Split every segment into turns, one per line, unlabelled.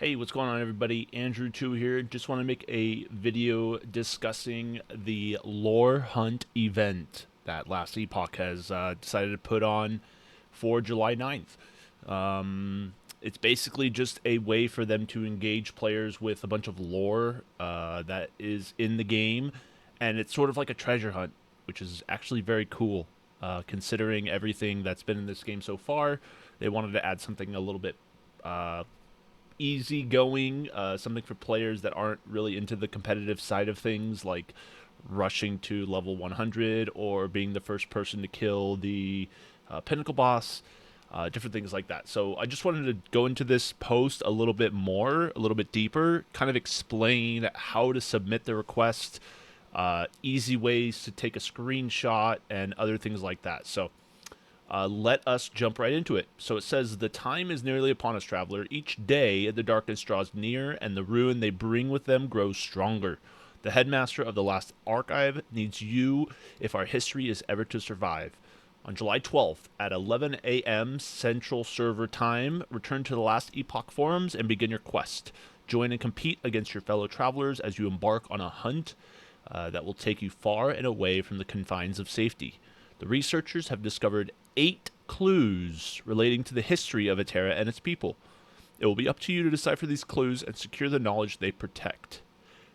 Hey, what's going on, everybody? Andrue2 here. Just want to make a video discussing the lore hunt event that Last Epoch has decided to put on for July 9th. It's basically just a way for them to engage players with a bunch of lore that is in the game, and it's sort of like a treasure hunt, which is actually very cool. Considering everything that's been in this game so far, they wanted to add something a little bit easy going, something for players that aren't really into the competitive side of things, like rushing to level 100 or being the first person to kill the pinnacle boss, different things like that. So I just wanted to go into this post a little bit more, a little bit deeper, kind of explain how to submit the request, easy ways to take a screenshot, and other things like that. So let us jump right into it. So it says, the time is nearly upon us, traveler. Each day the darkness draws near, and the ruin they bring with them grows stronger. The headmaster of the Last Archive needs you if our history is ever to survive. On July 12th at 11 a.m. Central Server Time, return to the Last Epoch forums and begin your quest. Join and compete against your fellow travelers as you embark on a hunt that will take you far and away from the confines of safety. The researchers have discovered 8 clues relating to the history of Eterra and its people. It will be up to you to decipher these clues and secure the knowledge they protect.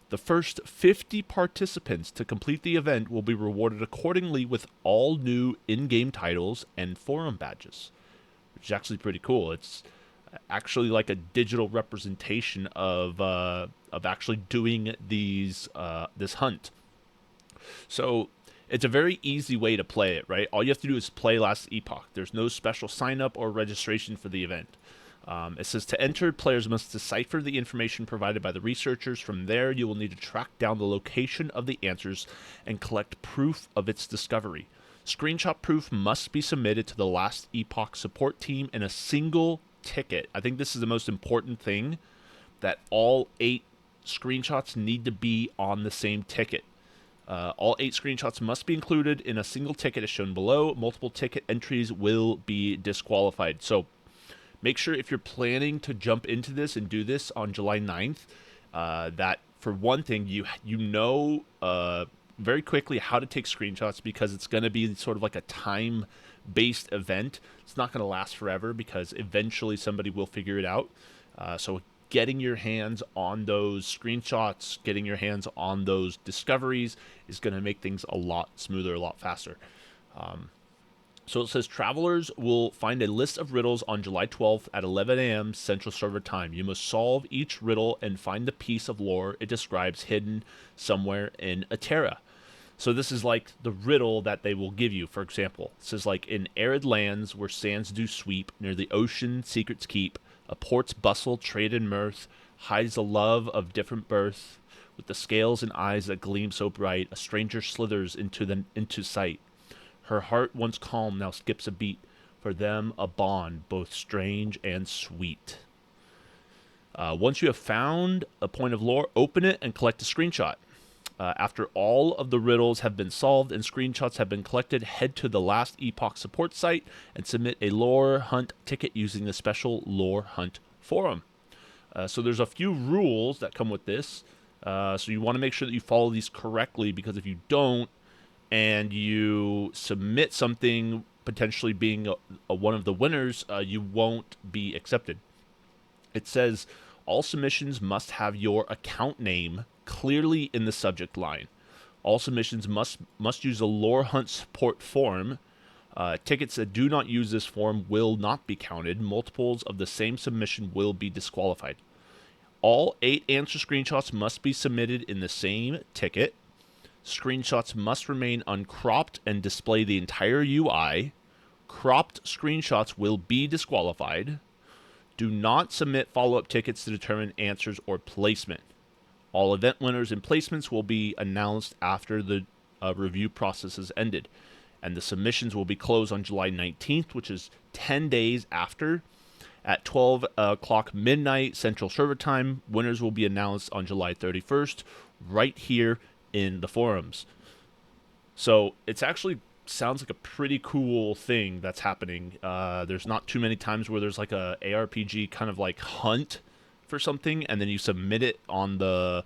The first 50 participants to complete the event will be rewarded accordingly with all new in-game titles and forum badges, which is actually pretty cool. It's actually like a digital representation of actually doing this hunt. So it's a very easy way to play it, right? All you have to do is play Last Epoch. There's no special sign up or registration for the event. It says to enter, players must decipher the information provided by the researchers. From there, you will need to track down the location of the answers and collect proof of its discovery. Screenshot proof must be submitted to the Last Epoch support team in a single ticket. I think this is the most important thing, that all 8 screenshots need to be on the same ticket. All 8 screenshots must be included in a single ticket as shown below. Multiple ticket entries will be disqualified. So make sure, if you're planning to jump into this and do this on July 9th, that for one thing, you know very quickly how to take screenshots, because it's going to be sort of like a time-based event. It's not going to last forever because eventually somebody will figure it out. So getting your hands on those screenshots, getting your hands on those discoveries is going to make things a lot smoother, a lot faster. So it says travelers will find a list of riddles on July 12th at 11 a.m. Central Server Time. You must solve each riddle and find the piece of lore it describes hidden somewhere in Eterra. So this is like the riddle that they will give you. For example, it says, like, in arid lands where sands do sweep, near the ocean secrets keep, a port's bustle, trade and mirth, hides the love of different birth. With the scales and eyes that gleam so bright, a stranger slithers into sight. Her heart once calm now skips a beat, for them a bond both strange and sweet. Once you have found a point of lore, open it and collect a screenshot. After all of the riddles have been solved and screenshots have been collected, head to the Last Epoch support site and submit a lore hunt ticket using the special lore hunt forum. So there's a few rules that come with this. So you want to make sure that you follow these correctly, because if you don't and you submit something potentially being one of the winners, you won't be accepted. It says all submissions must have your account name clearly in the subject line. All submissions must use a lore hunt support form. Tickets that do not use this form will not be counted. Multiples of the same submission will be disqualified. All 8 answer screenshots must be submitted in the same ticket. Screenshots must remain uncropped and display the entire UI. Cropped screenshots will be disqualified. Do not submit follow-up tickets to determine answers or placement. All event winners and placements will be announced after the review process has ended. And the submissions will be closed on July 19th, which is 10 days after, at 12 o'clock midnight Central Server Time. Winners will be announced on July 31st, right here in the forums. So it's actually sounds like a pretty cool thing that's happening. There's not too many times where there's like a ARPG kind of like hunt for something, and then you submit it on the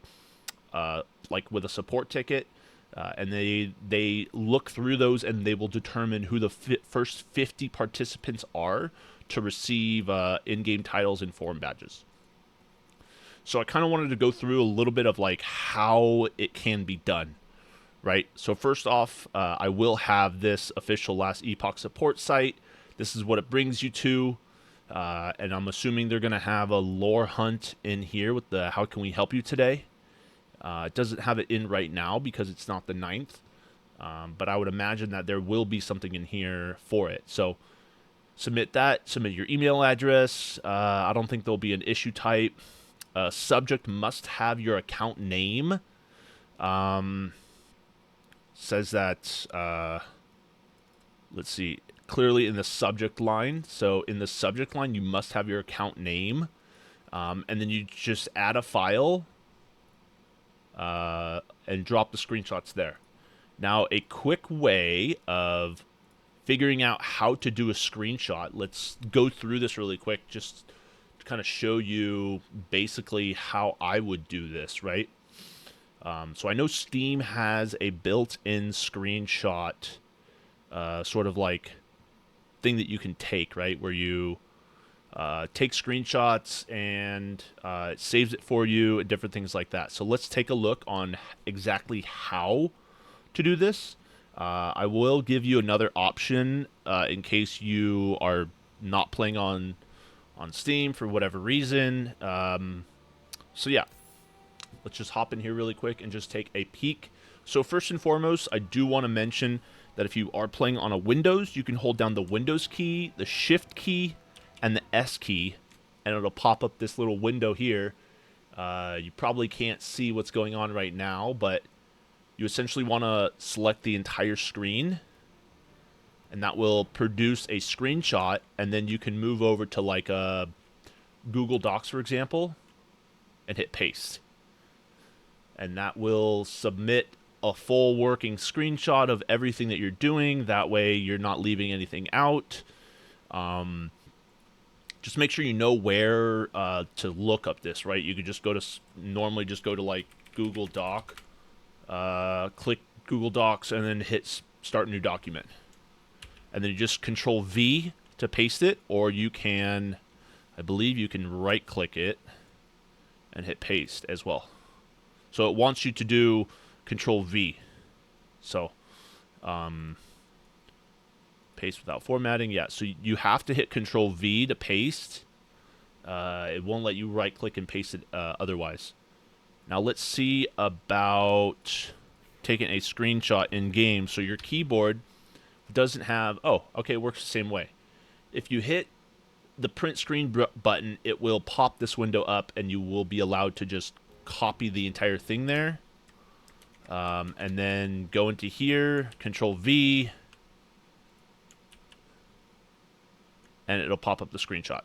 like with a support ticket, and they look through those and they will determine who the first 50 participants are to receive in-game titles and forum badges. So I kind of wanted to go through a little bit of like how it can be done, right? So first off, I will have this official Last Epoch support site. This is what it brings you to. And I'm assuming they're going to have a lore hunt in here with the how can we help you today. It doesn't have it in right now because it's not the 9th. But I would imagine that there will be something in here for it. So submit that. Submit your email address. I don't think there'll be an issue type. Subject must have your account name. Says that, let's see, clearly in the subject line. So in the subject line, you must have your account name. And then you just add a file and drop the screenshots there. Now, a quick way of figuring out how to do a screenshot, let's go through this really quick just to kind of show you basically how I would do this, right? So I know Steam has a built-in screenshot sort of like thing that you can take, right? Where you take screenshots and it saves it for you and different things like that. So let's take a look on exactly how to do this. I will give you another option in case you are not playing on Steam for whatever reason. So yeah, let's just hop in here really quick and just take a peek. So first and foremost, I do want to mention that if you are playing on a Windows, you can hold down the Windows key, the Shift key, and the S key, and it'll pop up this little window here. You probably can't see what's going on right now, but you essentially want to select the entire screen, and that will produce a screenshot, and then you can move over to like a Google Docs, for example, and hit paste. And that will submit a full working screenshot of everything that you're doing. That way you're not leaving anything out. Just make sure you know where to look up this, right? You could just go to, normally just go to like Google Doc, click Google Docs, and then hit start new document. And then you just Control V to paste it, or you can, I believe you can right click it and hit paste as well. So it wants you to do Control V. So, paste without formatting. Yeah, so you have to hit Control V to paste. It won't let you right click and paste it otherwise. Now let's see about taking a screenshot in game. So your keyboard doesn't have, oh, okay, it works the same way. If you hit the print screen button, it will pop this window up and you will be allowed to just copy the entire thing there. And then go into here, Control V, and it'll pop up the screenshot.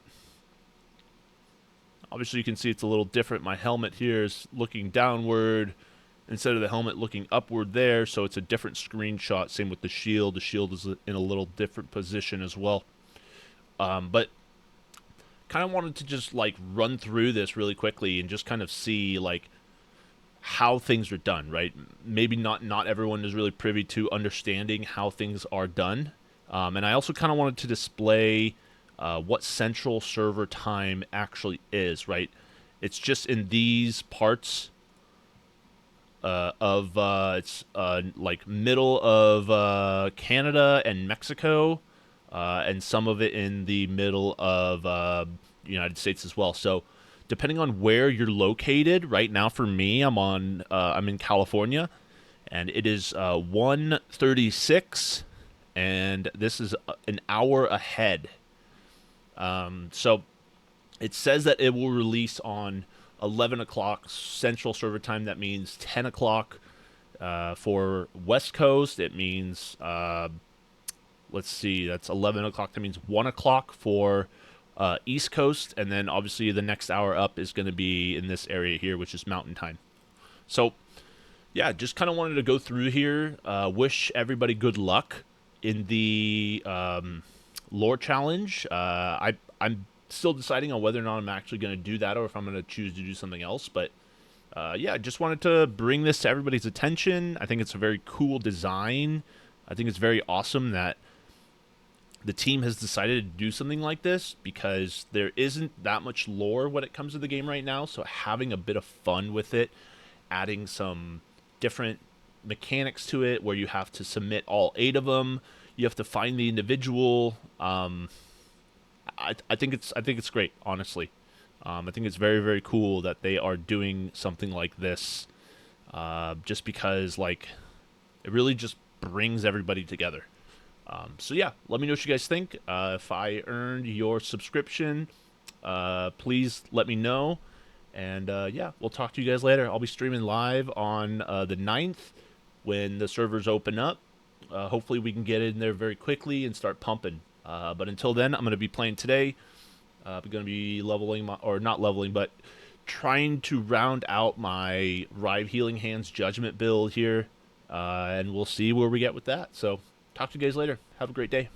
Obviously, you can see it's a little different. My helmet here is looking downward instead of the helmet looking upward there, so it's a different screenshot. Same with the shield. The shield is in a little different position as well. But kind of wanted to just like run through this really quickly and just kind of see like how things are done, right? Maybe not everyone is really privy to understanding how things are done. And I also kind of wanted to display what central server time actually is, right? It's just in these parts of it's like middle of Canada and Mexico, and some of it in the middle of United States as well. So depending on where you're located, right now for me, I'm in California, and it is 1:36, and this is an hour ahead. So it says that it will release on 11 o'clock Central Server Time. That means 10 o'clock for West Coast. It means, let's see, that's 11 o'clock. That means 1 o'clock for East Coast. And then obviously the next hour up is going to be in this area here, which is Mountain Time. So, yeah, just kind of wanted to go through here. Wish everybody good luck in the lore challenge. I'm Still deciding on whether or not I'm actually going to do that or if I'm going to choose to do something else. But yeah, I just wanted to bring this to everybody's attention. I think it's a very cool design. I think it's very awesome that the team has decided to do something like this because there isn't that much lore when it comes to the game right now. So having a bit of fun with it, adding some different mechanics to it where you have to submit all 8 of them, you have to find the individual. I think it's great, honestly. I think it's very, very cool that they are doing something like this, just because like it really just brings everybody together. So yeah, let me know what you guys think. If I earned your subscription, please let me know. And yeah, we'll talk to you guys later. I'll be streaming live on the 9th when the servers open up. Hopefully we can get in there very quickly and start pumping. But until then, I'm going to be playing today. I'm going to be leveling, or not leveling, but trying to round out my Rive Healing Hands Judgment build here. And we'll see where we get with that. So talk to you guys later. Have a great day.